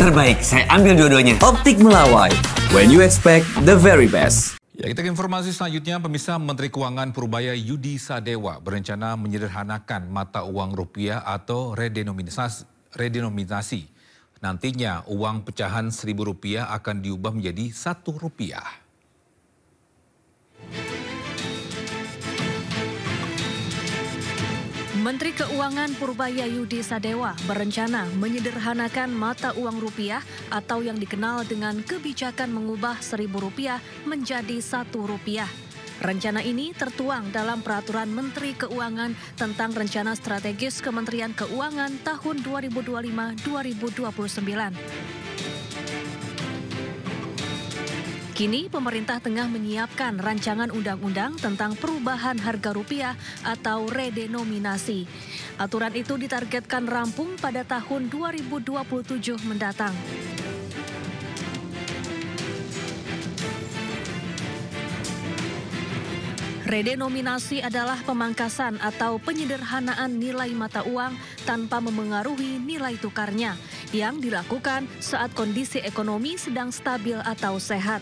Terbaik, saya ambil dua-duanya. Optik Melawai, when you expect the very best. Ya, kita ke informasi selanjutnya. Pemirsa, Menteri Keuangan Purbaya Yudi Sadewa berencana menyederhanakan mata uang rupiah atau redenominasi. Nantinya uang pecahan Rp1.000 akan diubah menjadi Rp1. Menteri Keuangan Purbaya Yudi Sadewa berencana menyederhanakan mata uang rupiah atau yang dikenal dengan kebijakan mengubah Rp1.000 menjadi Rp1. Rencana ini tertuang dalam Peraturan Menteri Keuangan tentang Rencana Strategis Kementerian Keuangan tahun 2025-2029. Kini pemerintah tengah menyiapkan rancangan undang-undang tentang perubahan harga rupiah atau redenominasi. Aturan itu ditargetkan rampung pada tahun 2027 mendatang. Redenominasi adalah pemangkasan atau penyederhanaan nilai mata uang tanpa memengaruhi nilai tukarnya yang dilakukan saat kondisi ekonomi sedang stabil atau sehat.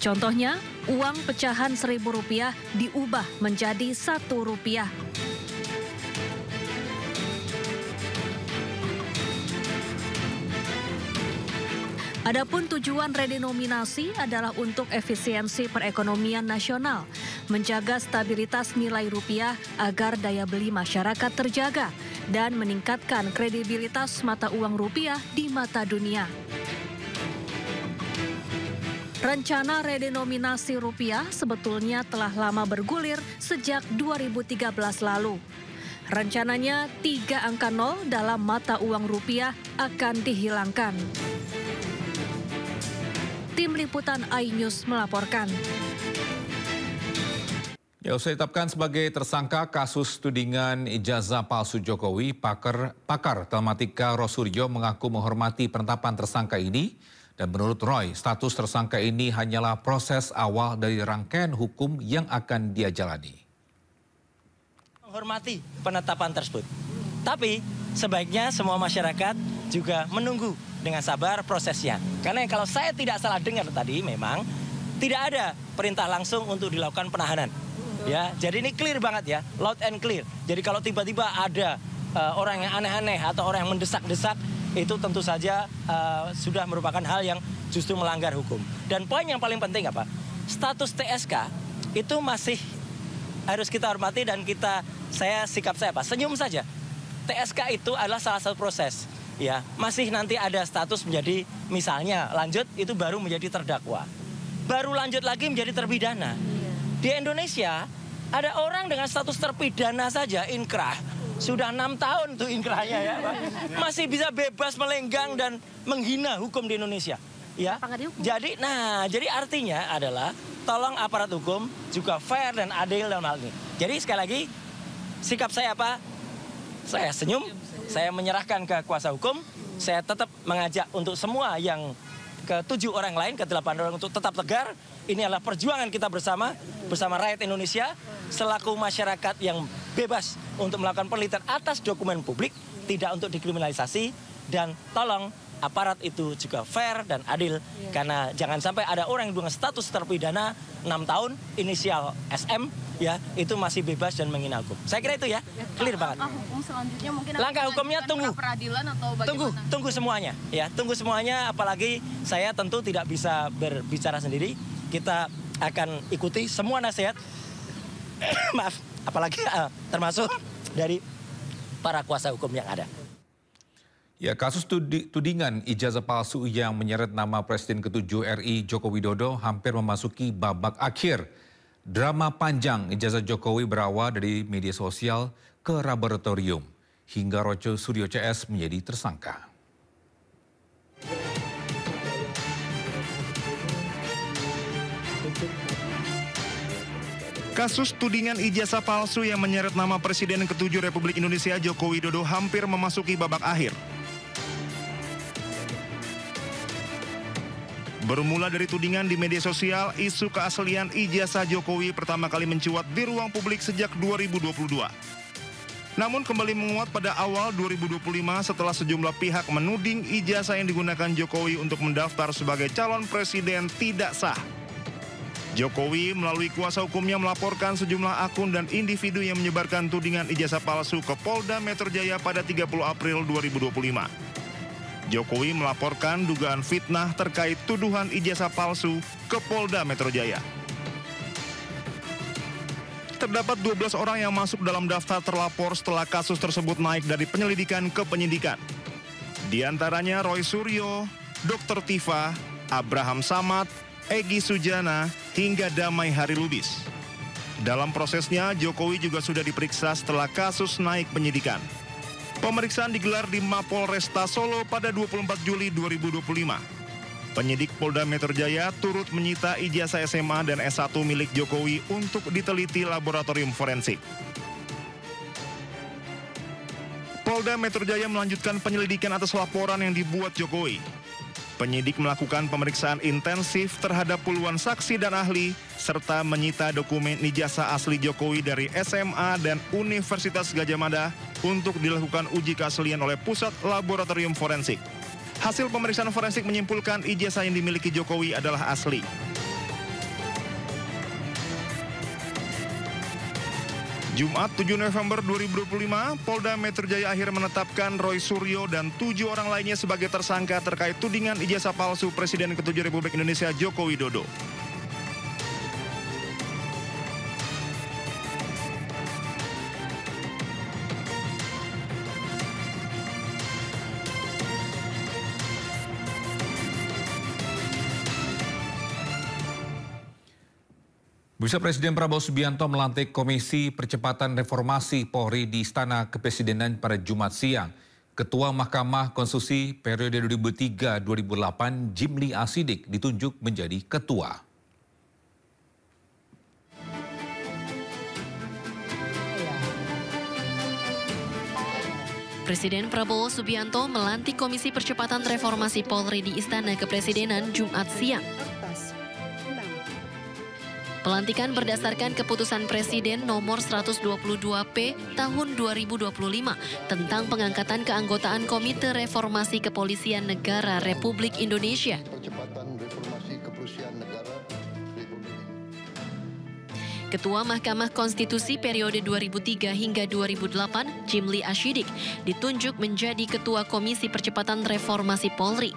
Contohnya, uang pecahan Rp1.000 diubah menjadi Rp1. Adapun tujuan redenominasi adalah untuk efisiensi perekonomian nasional, menjaga stabilitas nilai rupiah agar daya beli masyarakat terjaga, dan meningkatkan kredibilitas mata uang rupiah di mata dunia. Rencana redenominasi rupiah sebetulnya telah lama bergulir sejak 2013 lalu. Rencananya 3 angka 0 dalam mata uang rupiah akan dihilangkan. Tim Liputan iNews melaporkan. Ya, usai ditetapkan sebagai tersangka kasus tudingan ijazah palsu Jokowi, pakar telematika Rosurjo mengaku menghormati penetapan tersangka ini. Dan menurut Roy, status tersangka ini hanyalah proses awal dari rangkaian hukum yang akan dia jalani. Menghormati penetapan tersebut. Tapi sebaiknya semua masyarakat juga menunggu dengan sabar prosesnya. Karena kalau saya tidak salah dengar tadi, memang tidak ada perintah langsung untuk dilakukan penahanan. Ya, jadi ini clear banget ya, loud and clear. Jadi kalau tiba-tiba ada orang yang aneh-aneh atau orang yang mendesak-desak, itu tentu saja sudah merupakan hal yang justru melanggar hukum. Dan poin yang paling penting apa? Status TSK itu masih harus kita hormati dan sikap saya apa? Senyum saja. TSK itu adalah salah satu proses. Ya, masih nanti ada status menjadi misalnya lanjut itu baru menjadi terdakwa. Baru lanjut lagi menjadi terpidana. Di Indonesia ada orang dengan status terpidana saja inkrah. Sudah 6 tahun tuh inkrahnya ya, Pak. Masih bisa bebas melenggang dan menghina hukum di Indonesia. Ya. Jadi artinya adalah tolong aparat hukum juga fair dan adil dalam hal ini. Jadi sekali lagi sikap saya apa? Saya senyum. Saya menyerahkan ke kuasa hukum, saya tetap mengajak untuk semua yang ke-7 orang lain, ke-8 orang untuk tetap tegar. Ini adalah perjuangan kita bersama rakyat Indonesia, selaku masyarakat yang bebas untuk melakukan penelitian atas dokumen publik, tidak untuk dikriminalisasi, dan tolong aparat itu juga fair dan adil, karena jangan sampai ada orang yang dengan status terpidana 6 tahun, inisial SM, ya itu masih bebas dan menghina hukum. Saya kira itu ya, clear banget. Hukum selanjutnya mungkin langkah hukumnya tunggu. Peradilan atau bagaimana? Tunggu semuanya, ya tunggu semuanya. Apalagi saya tentu tidak bisa berbicara sendiri. Kita akan ikuti semua nasihat, maaf, apalagi termasuk dari para kuasa hukum yang ada. Ya, kasus tudingan ijazah palsu yang menyeret nama Presiden ke-7 RI Joko Widodo hampir memasuki babak akhir. Drama panjang ijazah Jokowi berawal dari media sosial ke laboratorium hingga Roco Suryo CS menjadi tersangka. Kasus tudingan ijazah palsu yang menyeret nama Presiden ke-7 Republik Indonesia Joko Widodo hampir memasuki babak akhir. Bermula dari tudingan di media sosial, isu keaslian ijazah Jokowi pertama kali mencuat di ruang publik sejak 2022. Namun kembali menguat pada awal 2025 setelah sejumlah pihak menuding ijazah yang digunakan Jokowi untuk mendaftar sebagai calon presiden tidak sah. Jokowi melalui kuasa hukumnya melaporkan sejumlah akun dan individu yang menyebarkan tudingan ijazah palsu ke Polda Metro Jaya pada 30 April 2025. Jokowi melaporkan dugaan fitnah terkait tuduhan ijazah palsu ke Polda Metro Jaya. Terdapat 12 orang yang masuk dalam daftar terlapor setelah kasus tersebut naik dari penyelidikan ke penyidikan. Di antaranya Roy Suryo, Dr. Tifa, Abraham Samad, Egy Sujana, hingga Damai Hari Lubis. Dalam prosesnya, Jokowi juga sudah diperiksa setelah kasus naik penyidikan. Pemeriksaan digelar di Mapolresta Solo pada 24 Juli 2025. Penyidik Polda Metro Jaya turut menyita ijazah SMA dan S1 milik Jokowi untuk diteliti laboratorium forensik. Polda Metro Jaya melanjutkan penyelidikan atas laporan yang dibuat Jokowi. Penyidik melakukan pemeriksaan intensif terhadap puluhan saksi dan ahli, serta menyita dokumen ijazah asli Jokowi dari SMA dan Universitas Gadjah Mada untuk dilakukan uji keaslian oleh Pusat Laboratorium Forensik. Hasil pemeriksaan forensik menyimpulkan ijazah yang dimiliki Jokowi adalah asli. Jumat 7 November 2025, Polda Metro Jaya akhirnya menetapkan Roy Suryo dan 7 orang lainnya sebagai tersangka terkait tudingan ijazah palsu Presiden ke-7 Republik Indonesia Joko Widodo. Bursa Presiden Prabowo Subianto melantik Komisi Percepatan Reformasi Polri di Istana Kepresidenan pada Jumat siang. Ketua Mahkamah Konstitusi periode 2003-2008 Jimli Asidik ditunjuk menjadi ketua. Presiden Prabowo Subianto melantik Komisi Percepatan Reformasi Polri di Istana Kepresidenan Jumat siang. Pelantikan berdasarkan keputusan Presiden nomor 122P tahun 2025 tentang pengangkatan keanggotaan Komite Reformasi Kepolisian Negara Republik Indonesia. Ketua Mahkamah Konstitusi periode 2003 hingga 2008, Jimli Asidik, ditunjuk menjadi Ketua Komisi Percepatan Reformasi Polri.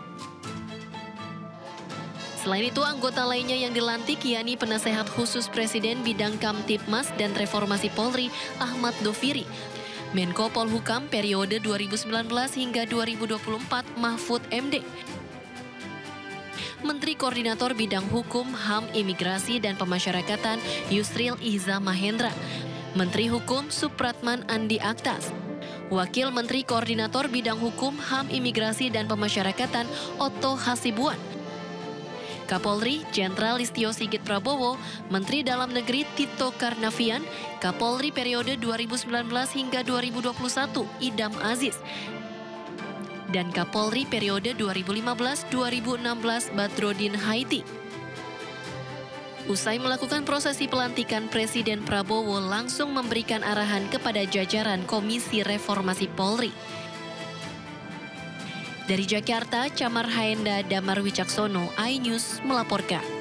Selain itu, anggota lainnya yang dilantik yakni Penasehat Khusus Presiden Bidang Kamtibmas dan Reformasi Polri, Ahmad Doviri. Menko Polhukam periode 2019 hingga 2024, Mahfud MD. Menteri Koordinator Bidang Hukum, HAM, Imigrasi, dan Pemasyarakatan, Yusril Ihza Mahendra. Menteri Hukum, Supratman Andi Aktas. Wakil Menteri Koordinator Bidang Hukum, HAM, Imigrasi, dan Pemasyarakatan, Otto Hasibuan. Kapolri Jenderal Listio Sigit Prabowo, Menteri Dalam Negeri Tito Karnavian, Kapolri periode 2019 hingga 2021 Idam Aziz, dan Kapolri periode 2015-2016 Badrodin Haiti. Usai melakukan prosesi pelantikan, Presiden Prabowo langsung memberikan arahan kepada jajaran Komisi Reformasi Polri. Dari Jakarta, Camar Haenda Damar Wicaksono, iNews melaporkan.